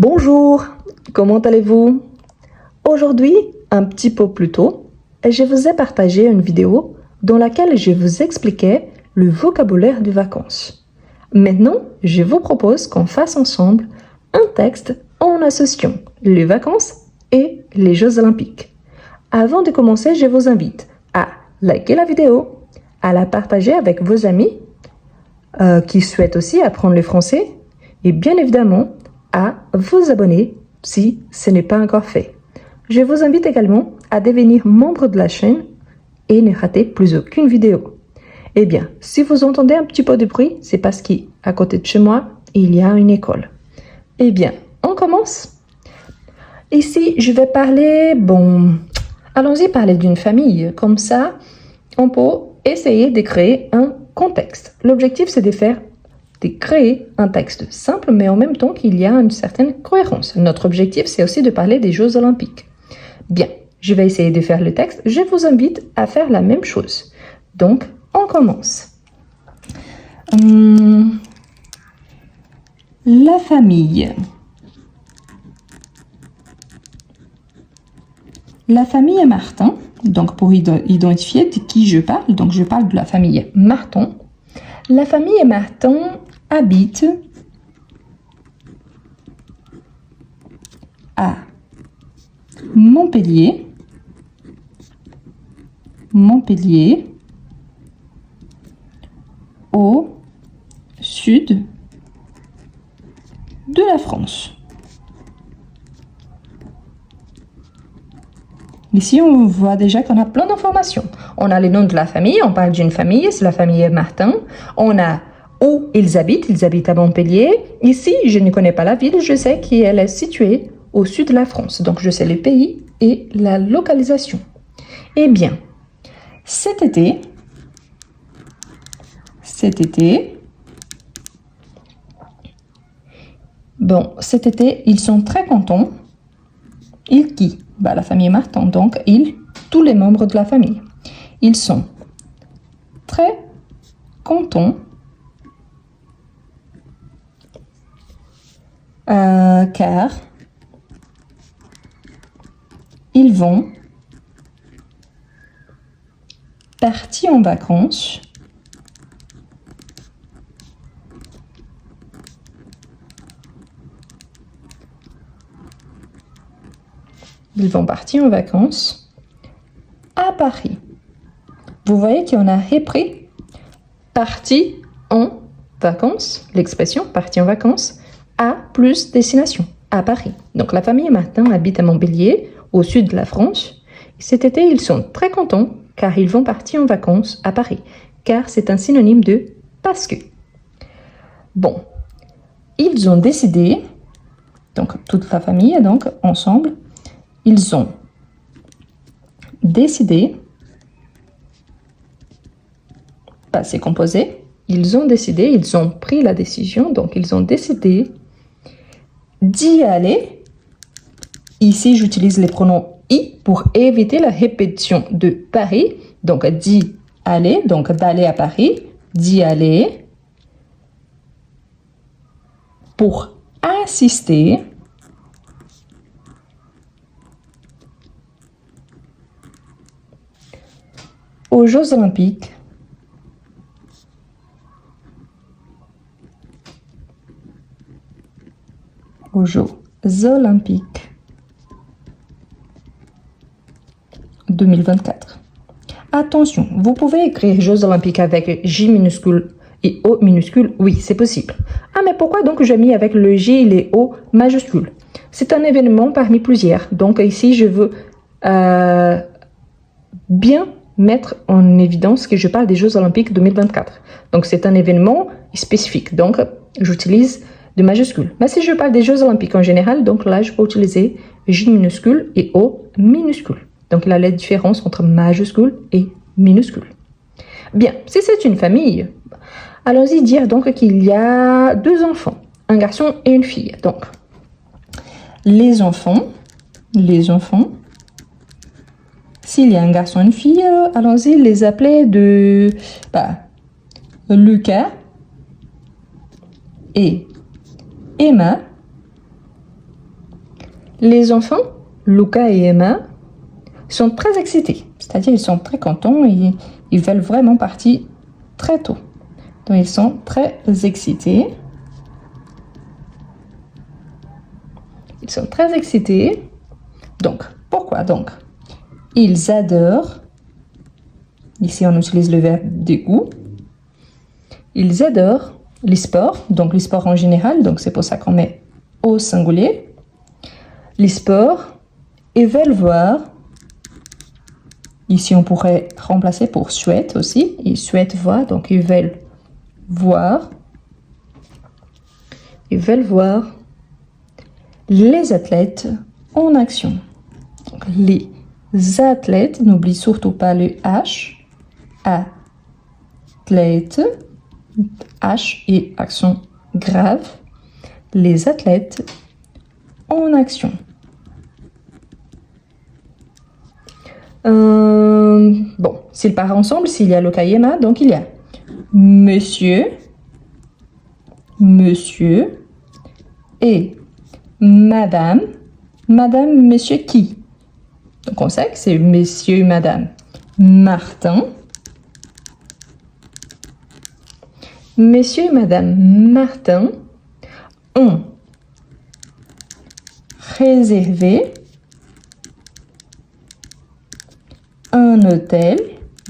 Bonjour, comment allez-vous? Aujourd'hui, un petit peu plus tôt, je vous ai partagé une vidéo dans laquelle je vous expliquais le vocabulaire des vacances. Maintenant, je vous propose qu'on fasse ensemble un texte en associant les vacances et les Jeux Olympiques. Avant de commencer, je vous invite à liker la vidéo, à la partager avec vos amis qui souhaitent aussi apprendre le français et bien évidemment à vous abonner si ce n'est pas encore fait. Je vous invite également à devenir membre de la chaîne et ne rater plus aucune vidéo. Eh bien, si vous entendez un petit peu de bruit, c'est parce qu'à côté de chez moi, il y a une école. Eh bien, on commence. Ici, je vais parler, allons-y parler d'une famille. Comme ça, on peut essayer de créer un contexte. L'objectif, c'est de créer un texte simple, mais en même temps qu'il y a une certaine cohérence. Notre objectif, c'est aussi de parler des Jeux Olympiques. Bien, je vais essayer de faire le texte. Je vous invite à faire la même chose. Donc, on commence. La famille. La famille Martin, donc pour identifier de qui je parle, donc je parle de la famille Martin. La famille Martin habite à Montpellier, au sud de la France. Ici, on voit déjà qu'on a plein d'informations. On a le nom de la famille, on parle d'une famille, c'est la famille Martin. On a où ils habitent à Montpellier. Ici, je ne connais pas la ville, je sais qu'elle est située au sud de la France. Donc, je sais le pays et la localisation. Eh bien, cet été, ils sont très contents. Ils qui? La famille Martin, donc tous les membres de la famille. Ils sont très contents car ils vont partir en vacances à Paris. Vous voyez qu'on a repris parti en vacances, l'expression parti en vacances, à plus destination, à Paris. Donc la famille Martin habite à Montpellier, au sud de la France. Cet été, ils sont très contents car ils vont partir en vacances à Paris, car c'est un synonyme de parce que. Bon, ils ont décidé, donc toute la famille, donc ensemble, ils ont décidé, passé composé, ils ont pris la décision, donc ils ont décidé d'y aller. Ici, j'utilise les pronoms y pour éviter la répétition de Paris. Donc, d'y aller, donc d'aller à Paris, d'y aller pour assister aux Jeux Olympiques aux Jeux Olympiques 2024. Attention, vous pouvez écrire Jeux Olympiques avec J minuscule et O minuscule, oui, c'est possible. Ah, mais pourquoi donc j'ai mis avec le J et les O majuscules? C'est un événement parmi plusieurs. Donc ici, je veux bien mettre en évidence que je parle des Jeux Olympiques 2024. Donc c'est un événement spécifique. Donc j'utilise de majuscules. Mais si je parle des Jeux Olympiques en général, donc là, je peux utiliser J minuscule et O minuscule. Donc là, la différence entre majuscule et minuscule. Bien, si c'est une famille, allons-y dire donc qu'il y a 2 enfants, un garçon et une fille. Donc, les enfants, s'il y a un garçon et une fille, allons-y les appeler de Lucas et Emma Les enfants, Luca et Emma, sont très excités. C'est-à-dire, ils sont très contents et ils veulent vraiment partir très tôt. Donc, ils sont très excités. Ils sont très excités. Donc, pourquoi donc? Ils adorent. Ici, on utilise le verbe dégoût. Ils adorent les sports. Donc, les sports en général. Donc, c'est pour ça qu'on met au singulier. Les sports. Ils veulent voir. Ici, on pourrait remplacer pour souhaite aussi. Ils souhaitent voir. Donc, ils veulent voir. Ils veulent voir les athlètes en action. Donc, les athlètes, n'oublie surtout pas le H. Athlètes, H et accent grave. Les athlètes en action. Bon, s'ils partent ensemble, s'il y a Luca et Emma, donc il y a monsieur et madame, monsieur qui? Donc on sait que c'est monsieur et madame Martin. Monsieur et madame Martin ont réservé un hôtel.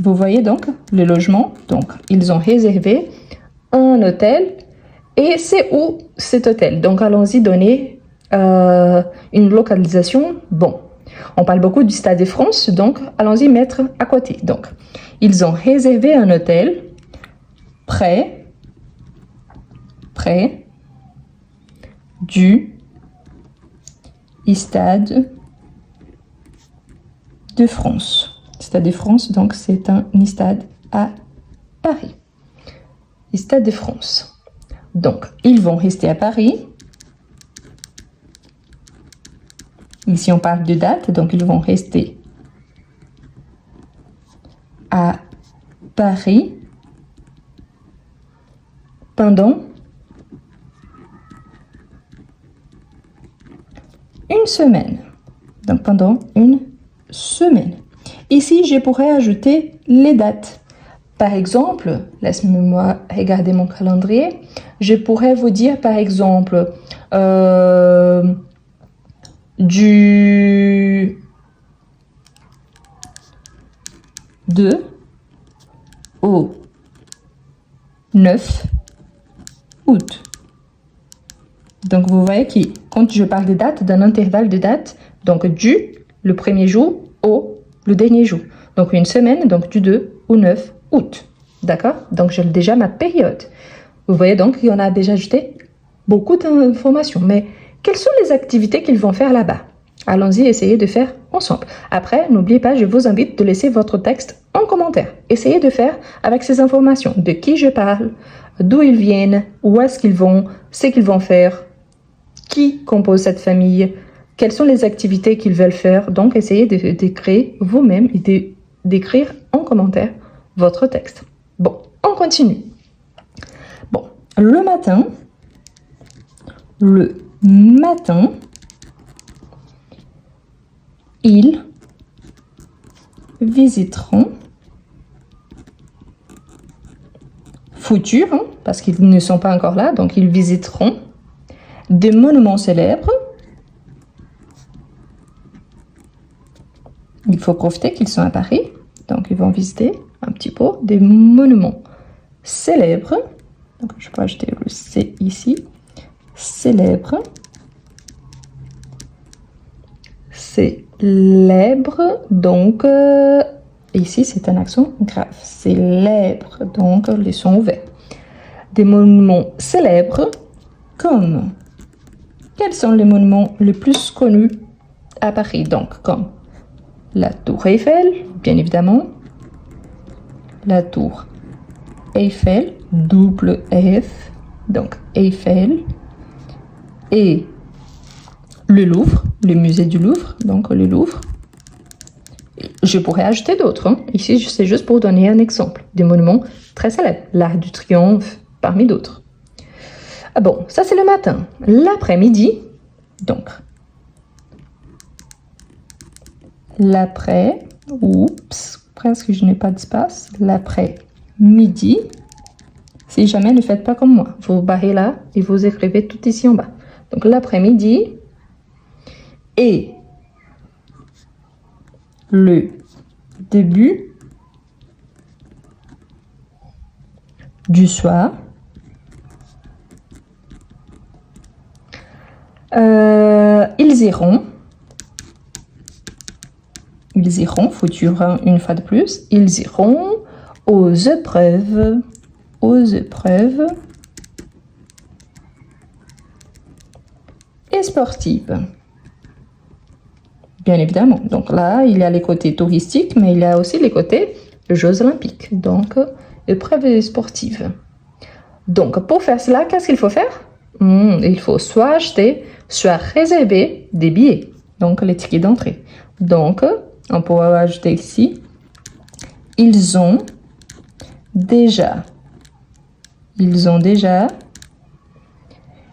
Vous voyez donc le logement. Donc, ils ont réservé un hôtel. Et c'est où cet hôtel? Donc, allons-y donner une localisation. Bon, on parle beaucoup du Stade de France. Donc, allons-y mettre à côté. Donc, ils ont réservé un hôtel près du Stade de France. Stade de France, donc c'est un stade à Paris. Stade de France. Donc, ils vont rester à Paris. Ici, on parle de date, donc ils vont rester à Paris pendant une semaine. Donc, pendant une semaine. Ici, je pourrais ajouter les dates. Par exemple, laissez-moi regarder mon calendrier. Je pourrais vous dire, par exemple, du 2 au 9 août. Donc, vous voyez que quand je parle de date, d'un intervalle de date, donc du le premier jour au le dernier jour. Donc, une semaine, donc du 2 au 9 août. D'accord? Donc, j'ai déjà ma période. Vous voyez donc, il y en a déjà ajouté beaucoup d'informations. Mais quelles sont les activités qu'ils vont faire là-bas? Allons-y, essayez de faire ensemble. Après, n'oubliez pas, je vous invite de laisser votre texte en commentaire. Essayez de faire avec ces informations. De qui je parle, d'où ils viennent, où est-ce qu'ils vont, ce qu'ils vont faire, qui compose cette famille, quelles sont les activités qu'ils veulent faire. Donc, essayez d'écrire vous-même et d'écrire en commentaire votre texte. Bon, on continue. Bon, le matin, ils visiteront futur, hein, parce qu'ils ne sont pas encore là, donc ils visiteront des monuments célèbres. Il faut profiter qu'ils sont à Paris, donc ils vont visiter un petit peu des monuments célèbres. Donc je peux ajouter le C ici. Célèbre. Célèbre, donc ici c'est un accent grave. Célèbre, donc les sons ouverts. Des monuments célèbres comme... Quels sont les monuments les plus connus à Paris? Donc comme la Tour Eiffel, bien évidemment. La Tour Eiffel, double F, donc Eiffel. Et le Louvre, le musée du Louvre, donc le Louvre. Je pourrais ajouter d'autres. Hein. Ici, c'est juste pour donner un exemple. Des monuments très célèbres. L'Arc du Triomphe, parmi d'autres. Ah bon, ça c'est le matin. L'après-midi, donc, l'après, oups, presque je n'ai pas d'espace, l'après-midi. Si jamais ne faites pas comme moi, vous barrez là et vous écrivez tout ici en bas. Donc l'après-midi et le début du soir. Ils iront, futur une fois de plus, ils iront aux épreuves et sportives. Bien évidemment. Donc là, il y a les côtés touristiques, mais il y a aussi les côtés Jeux olympiques. Donc, épreuves sportives. Donc, pour faire cela, qu'est-ce qu'il faut faire? Il faut soit acheter, soit réserver des billets. Donc, les tickets d'entrée. Donc, on peut ajouter ici. Ils ont déjà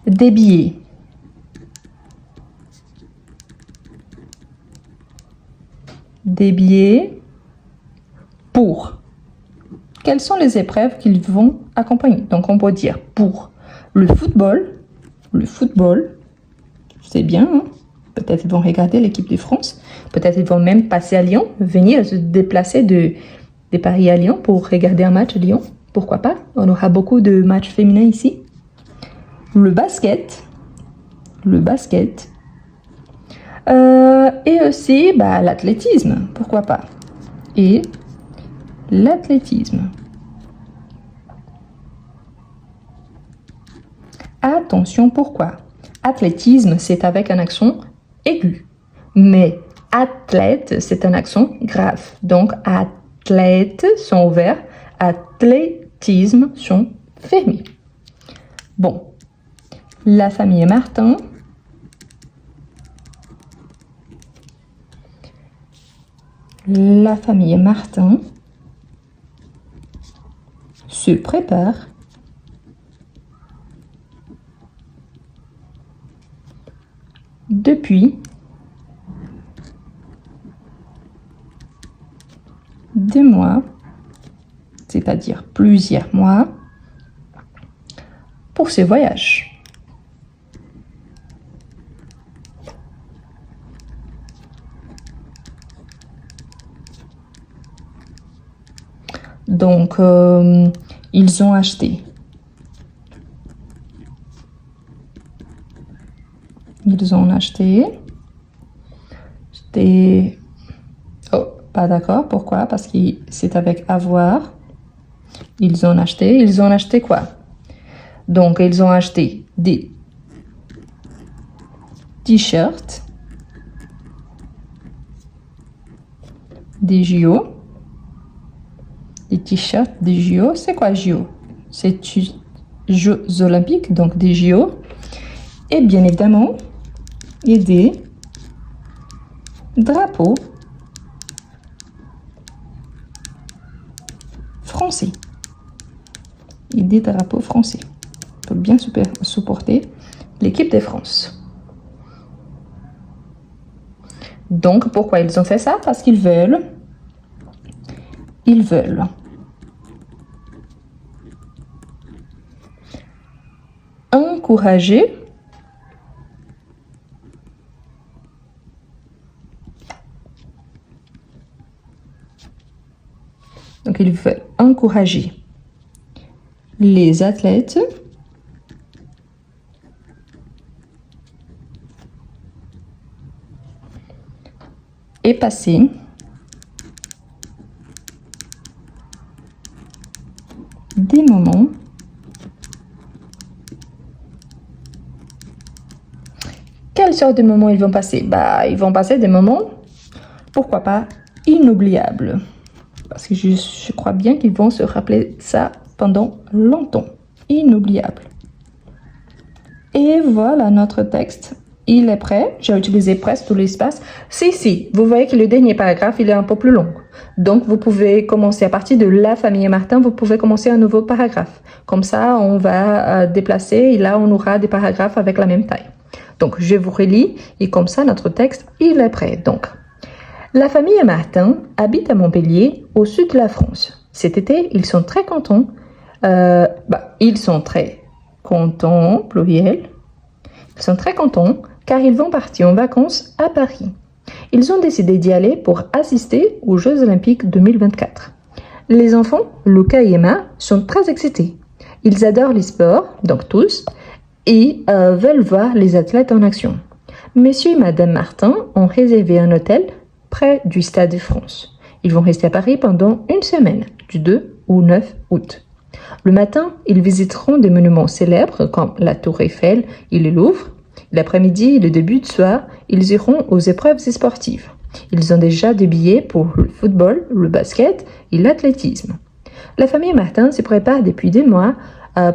des billets. Des billets pour. Quelles sont les épreuves qu'ils vont accompagner? Donc, on peut dire pour le football, c'est bien, hein? Peut-être ils vont regarder l'équipe de France, peut-être ils vont même passer à Lyon, venir se déplacer de Paris à Lyon pour regarder un match à Lyon, pourquoi pas? On aura beaucoup de matchs féminins ici. Le basket, et aussi l'athlétisme, pourquoi pas? Et l'athlétisme. Attention, pourquoi? Athlétisme, c'est avec un accent aigu. Mais athlète, c'est un accent grave. Donc, athlètes sont ouverts, athlétisme sont fermés. Bon, la famille Martin. La famille Martin se prépare depuis des mois, c'est-à-dire plusieurs mois, pour ce voyage. Donc, ils ont acheté. Oh, pas d'accord. Pourquoi? Parce que c'est avec avoir. Ils ont acheté quoi? Donc, ils ont acheté des t-shirts, des JO. Des t-shirts, des JO. C'est quoi JO? C'est Jeux olympiques, donc des JO. Et bien évidemment, et des drapeaux français. Et des drapeaux français. Pour bien supporter l'équipe de France. Donc, pourquoi ils ont fait ça? Parce qu'ils veulent encourager les athlètes et passer des moments Quelle sorte de moments ils vont passer? Ils vont passer des moments, pourquoi pas, inoubliables. Parce que je crois bien qu'ils vont se rappeler ça pendant longtemps. Inoubliable. Et voilà notre texte. Il est prêt. J'ai utilisé presque tout l'espace. Si, vous voyez que le dernier paragraphe, il est un peu plus long. Donc, vous pouvez commencer à partir de la famille Martin, vous pouvez commencer un nouveau paragraphe. Comme ça, on va déplacer et là, on aura des paragraphes avec la même taille. Donc, je vous relis et comme ça, notre texte, il est prêt. Donc, La famille Martin habite à Montpellier, au sud de la France. Cet été, ils sont très contents. Ils sont très contents, pluriel. Ils sont très contents car ils vont partir en vacances à Paris. Ils ont décidé d'y aller pour assister aux Jeux Olympiques 2024. Les enfants, Lucas et Emma, sont très excités. Ils adorent les sports, donc tous, et veulent voir les athlètes en action. Monsieur et Madame Martin ont réservé un hôtel près du Stade de France. Ils vont rester à Paris pendant une semaine, du 2 au 9 août. Le matin, ils visiteront des monuments célèbres comme la Tour Eiffel et le Louvre. L'après-midi et le début de soir, ils iront aux épreuves sportives. Ils ont déjà des billets pour le football, le basket et l'athlétisme. La famille Martin se prépare depuis des mois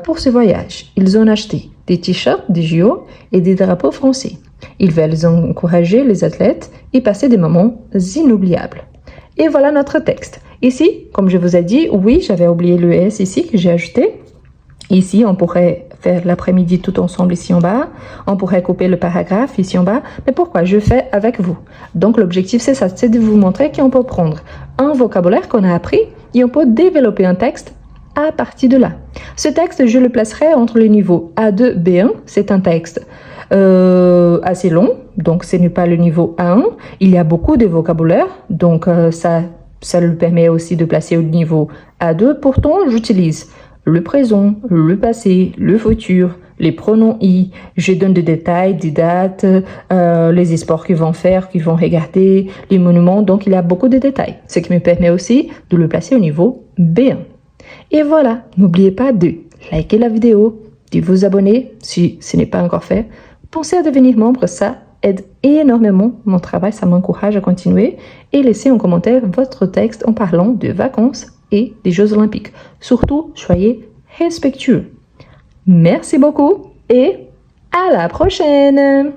pour ce voyage. Ils ont acheté des t-shirts des JO et des drapeaux français. Ils veulent encourager les athlètes et passer des moments inoubliables. Et voilà notre texte. Ici, comme je vous ai dit, oui, j'avais oublié le S ici que j'ai ajouté. Ici, on pourrait faire l'après-midi tout ensemble ici en bas. On pourrait couper le paragraphe ici en bas. Mais pourquoi? Je fais avec vous. Donc, l'objectif, c'est ça. C'est de vous montrer qu'on peut prendre un vocabulaire qu'on a appris et on peut développer un texte à partir de là. Ce texte, je le placerai entre les niveaux A2, B1. C'est un texte assez long. Donc, ce n'est pas le niveau A1. Il y a beaucoup de vocabulaire. Donc, ça le permet aussi de placer au niveau A2. Pourtant, j'utilise le présent, le passé, le futur, les pronoms i. Je donne des détails, des dates, les sports qu'ils vont faire, qu'ils vont regarder, les monuments. Donc, il y a beaucoup de détails. Ce qui me permet aussi de le placer au niveau B1. Et voilà, n'oubliez pas de liker la vidéo, de vous abonner si ce n'est pas encore fait. Pensez à devenir membre, ça aide énormément mon travail, ça m'encourage à continuer. Et laissez en commentaire votre texte en parlant de vacances et des Jeux Olympiques. Surtout, soyez respectueux. Merci beaucoup et à la prochaine!